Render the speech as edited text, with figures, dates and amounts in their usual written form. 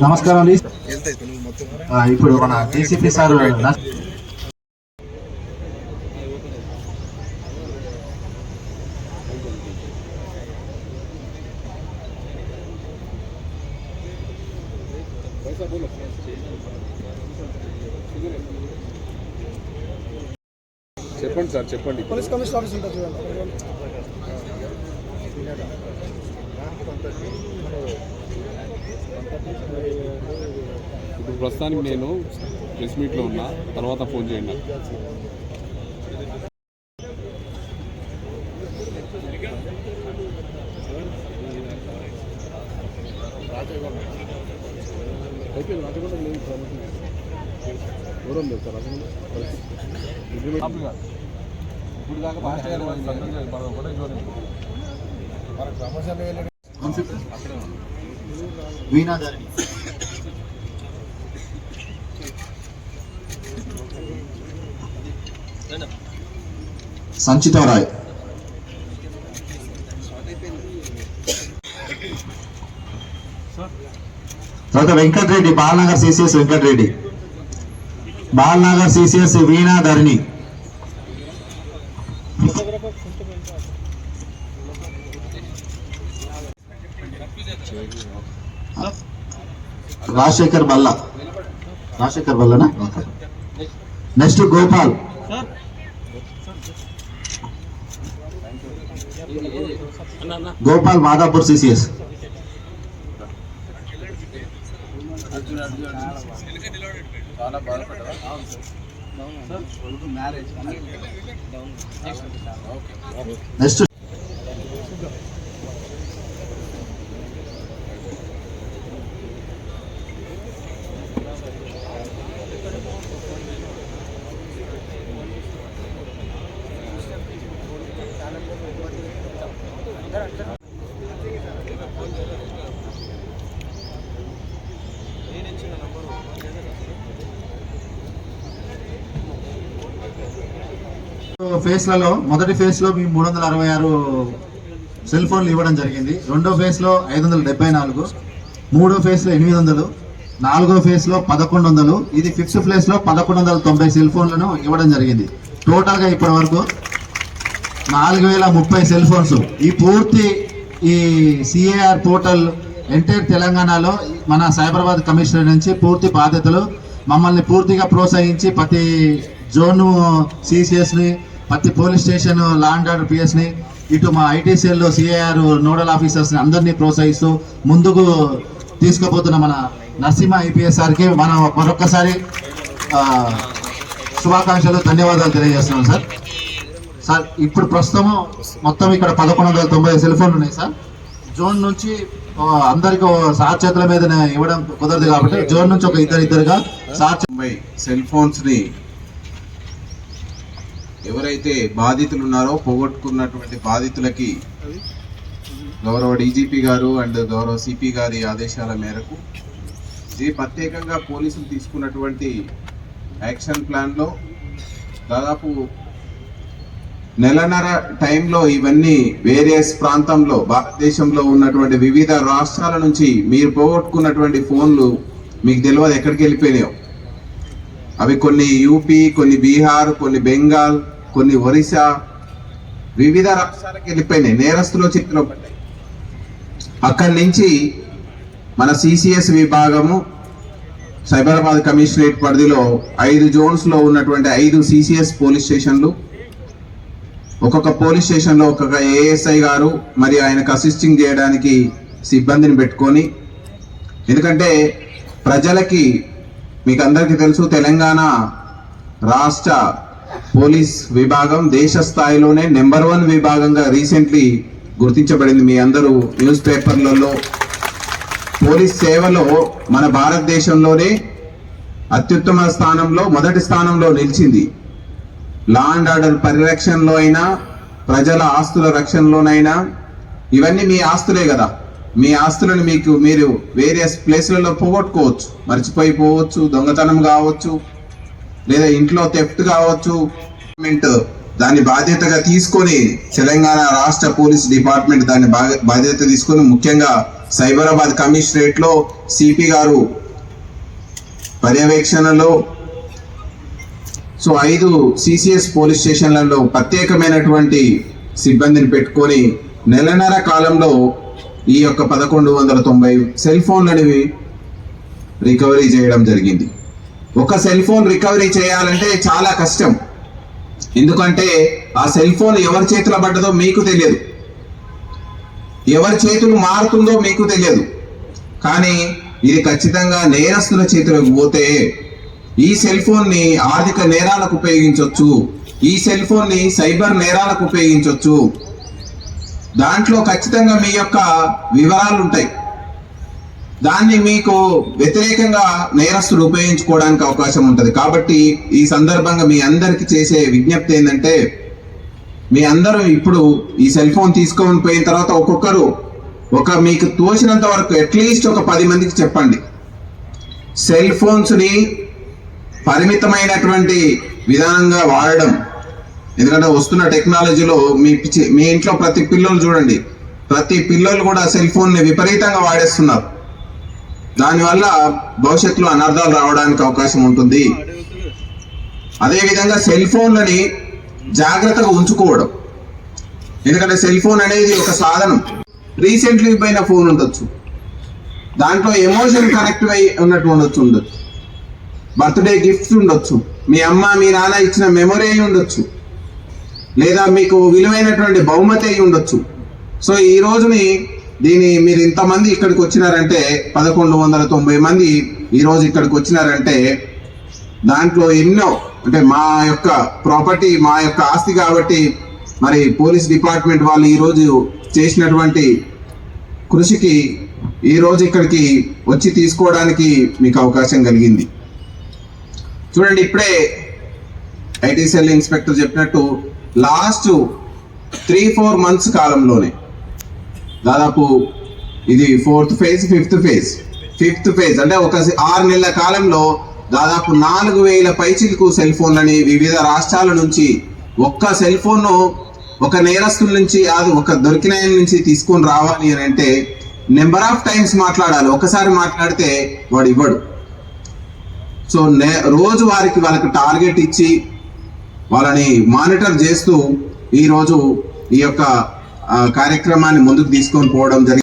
నమస్కారం అండి. ఇప్పుడు మన డీసీపీ సార్ చెప్పండి సార్, చెప్పండి. పోలీస్ కమిషనర్ ఆఫీస్ ఉంటుంది చూడండి. ఇప్పుడు ప్రస్తుతానికి నేను ప్రెస్ మీట్లో ఉన్నా, తర్వాత ఫోన్ చేయండి నాకు. అయిపోయింది. రాజగొండ లేదు దూరం లేదు సార్. రాజగొండ ఇప్పుడు దాకా వీణాధరణి సంచిత రాయ్, తర్వాత వెంకటరెడ్డి, బాలనగర్ సిసిఎస్ వెంకటరెడ్డి, బాలనగర్ సిసిఎస్ వీణాధరణి, రాజశేఖర్ బల్లా, రాజశేఖర్ బల్లనా. Next Gopal, Gopal Madhapur CCS, next ఫేస్లలో మొదటి ఫేజ్ లో మేము 366 సెల్ ఫోన్లు ఇవ్వడం జరిగింది. రెండో ఫేజ్ లో 574, మూడో ఫేజ్ లో 800, నాలుగో ఫేజ్ లో 1100, ఇది ఫిఫ్త్ ఫేజ్ లో 1190 సెల్ ఫోన్లను ఇవ్వడం జరిగింది. టోటల్ గా ఇప్పటి వరకు 4030 సెల్ ఫోన్స్. ఈ పూర్తి ఈ సిఏఆర్ పోర్టల్ ఎంటైర్ తెలంగాణలో మన సైబరాబాద్ కమిషనర్ నుంచి పూర్తి బాధ్యతలు, మమ్మల్ని పూర్తిగా ప్రోత్సహించి ప్రతి జోన్ సిసిఎస్ని, ప్రతి police station law and order పిఎస్ని, ఇటు మా ఐటీ సెల్ సిఐఆర్ నోడల్ ఆఫీసర్స్ని అందరినీ ప్రోత్సహిస్తూ ముందుకు తీసుకుపోతున్న మన నరసింహ ఐపీఎస్ సార్కి మనం మరొక్కసారి శుభాకాంక్షలు, ధన్యవాదాలు తెలియజేస్తున్నాం సార్. సార్ ఇప్పుడు ప్రస్తుతం మొత్తం ఇక్కడ 1190 సెల్ ఫోన్లు ఉన్నాయి సార్. జోన్ నుంచి అందరికీ సార్ చేతుల మీద ఇవ్వడం కుదరదు కాబట్టి జోన్ నుంచి ఒక ఇద్దరుగా సార్ సెల్ ఫోన్స్ ని ఎవరైతే బాధితులు ఉన్నారో పోగొట్టుకున్నటువంటి బాధితులకి గౌరవ డీజీపీ గారు అండ్ గౌరవ సిపి గారి ఆదేశాల మేరకు ఇది ప్రత్యేకంగా పోలీసులు తీసుకున్నటువంటి యాక్షన్ ప్లాన్లో దాదాపు నెలన్నర టైంలో ఇవన్నీ వేరియస్ ప్రాంతంలో భారతదేశంలో ఉన్నటువంటి వివిధ రాష్ట్రాల నుంచి మీరు పోగొట్టుకున్నటువంటి ఫోన్లు మీకు తెలియదు ఎక్కడికి వెళ్ళిపోయినాయో. అవి కొన్ని యూపీ, కొన్ని బీహార్, కొన్ని బెంగాల్, కొన్ని ఒరిస్సా, వివిధ రాష్ట్రాలకు వెళ్ళిపోయినాయి, నేరస్తుల చేతిలో పడ్డాయి. అక్కడి నుంచి మన సిసిఎస్ విభాగము సైబరాబాద్ కమిషనరేట్ పరిధిలో 5 జోన్స్లో ఉన్నటువంటి 5 సిసిఎస్ పోలీస్ స్టేషన్లు, ఒక్కొక్క పోలీస్ స్టేషన్లో ఒక్కొక్క ఏఎస్ఐ గారు మరి ఆయనకు అసిస్టింగ్ చేయడానికి సిబ్బందిని పెట్టుకొని, ఎందుకంటే ప్రజలకి మీకు అందరికీ తెలుసు తెలంగాణ రాష్ట్ర పోలీస్ విభాగం దేశ స్థాయిలోనే నెంబర్ 1 విభాగంగా రీసెంట్లీ గుర్తించబడింది. మీ అందరూ న్యూస్ పేపర్లలో పోలీస్ సేవలో మన భారతదేశంలోనే అత్యుత్తమ స్థానంలో మొదటి స్థానంలో నిలిచింది. లా అండ్ ఆర్డర్ పరిరక్షణలో అయినా, ప్రజల ఆస్తుల రక్షణలోనైనా, ఇవన్నీ మీ ఆస్తులే కదా. మీ ఆస్తులను మీరు వేరియస్ ప్లేస్లలో పోగొట్టుకోవచ్చు, మర్చిపోయిపోవచ్చు, దొంగతనం కావచ్చు, లేదా ఇంట్లో థెఫ్ట్ కావచ్చు. దాన్ని బాధ్యతగా తీసుకొని తెలంగాణ రాష్ట్ర పోలీస్ డిపార్ట్మెంట్ దాన్ని బాధ్యత తీసుకొని ముఖ్యంగా సైబరాబాద్ కమిషనరేట్ లో సిపి గారు పర్యవేక్షణలో సో 5 సిసిఎస్ పోలీస్ స్టేషన్లలో ప్రత్యేకమైనటువంటి సిబ్బందిని పెట్టుకొని నెలన్నర కాలంలో ఈ యొక్క 1190 సెల్ ఫోన్లని రికవరీ చేయడం జరిగింది. ఒక సెల్ ఫోన్ రికవరీ చేయాలంటే చాలా కష్టం. ఎందుకంటే ఆ సెల్ ఫోన్ ఎవరి చేతిలో పడ్డదో మీకు తెలియదు, ఎవరి చేతులు మారుతుందో మీకు తెలియదు. కానీ ఇది ఖచ్చితంగా నేరస్తుల చేతిలోకి పోతే ఈ సెల్ ఫోన్ ని ఆర్థిక నేరాలకు ఉపయోగించవచ్చు, ఈ సెల్ ఫోన్ ని సైబర్ నేరాలకు ఉపయోగించవచ్చు. దాంట్లో ఖచ్చితంగా మీ యొక్క వివరాలు ఉంటాయి. దాన్ని మీకు వ్యతిరేకంగా నేరస్తులు ఉపయోగించుకోవడానికి అవకాశం ఉంటుంది. కాబట్టి ఈ సందర్భంగా మీ అందరికి చేసే విజ్ఞప్తి ఏంటంటే, మీ అందరూ ఇప్పుడు ఈ సెల్ ఫోన్ తీసుకొని పోయిన తర్వాత ఒక్కొక్కరు మీకు తోచినంత వరకు అట్లీస్ట్ ఒక 10 మందికి చెప్పండి. సెల్ ఫోన్స్ ని పరిమితమైనటువంటి విధానంగా వాడడం. ఎందుకంటే వస్తున్న టెక్నాలజీలో మీ ఇంట్లో ప్రతి పిల్లలు చూడండి, ప్రతి పిల్లలు కూడా సెల్ ఫోన్ ని విపరీతంగా వాడేస్తున్నారు. దానివల్ల భవిష్యత్తులో అనర్థాలు రావడానికి అవకాశం ఉంటుంది. అదేవిధంగా సెల్ ఫోన్లని జాగ్రత్తగా ఉంచుకోవడం. ఎందుకంటే సెల్ ఫోన్ అనేది ఒక సాధనం. రీసెంట్లీ పోయిన ఫోన్ ఉండొచ్చు, దాంట్లో ఎమోషన్ కనెక్ట్ అయి ఉన్నట్టు ఉండొచ్చు, బర్త్డే గిఫ్ట్స్ ఉండొచ్చు, మీ అమ్మ మీ నాన్న ఇచ్చిన మెమొరీ అయి ఉండొచ్చు, లేదా మీకు విలువైనటువంటి బహుమతి అయి ఉండొచ్చు. సో ఈ రోజుని మీరు ఇంతమంది ఇక్కడికి వచ్చినారంటే 1190 మంది ఈరోజు ఇక్కడికి వచ్చినారంటే దాంట్లో ఎన్నో అంటే మా యొక్క ప్రాపర్టీ, మా యొక్క ఆస్తి. కాబట్టి మరి పోలీస్ డిపార్ట్మెంట్ వాళ్ళు ఈరోజు చేసినటువంటి కృషికి ఈరోజు ఇక్కడికి వచ్చి తీసుకోవడానికి మీకు అవకాశం కలిగింది. చూడండి, ఇప్పుడే ఐటీ సెల్ ఇన్స్పెక్టర్ చెప్పినట్టు లాస్ట్ 3-4 మంత్స్ కాలంలోనే దాదాపు ఇది 4th ఫేజ్ 5th ఫేజ్ అంటే ఒక 6 నెలల కాలంలో దాదాపు 4000 పైచిలకు సెల్ ఫోన్లని వివిధ రాష్ట్రాల నుంచి ఒక్క సెల్ ఫోన్ ఒక నేరస్తుల నుంచి అది ఒక దొరికిన నుంచి తీసుకొని రావాలి అని అంటే నెంబర్ ఆఫ్ టైమ్స్ మాట్లాడాలి. ఒకసారి మాట్లాడితే వాడు ఇవ్వడు. సో రోజు వాళ్ళకి టార్గెట్ ఇచ్చి వాళ్ళని మానిటర్ చేస్తూ ఈరోజు ఈ యొక్క కార్యక్రమాన్ని ముందుకు తీసుకొని పోవడం జరిగింది.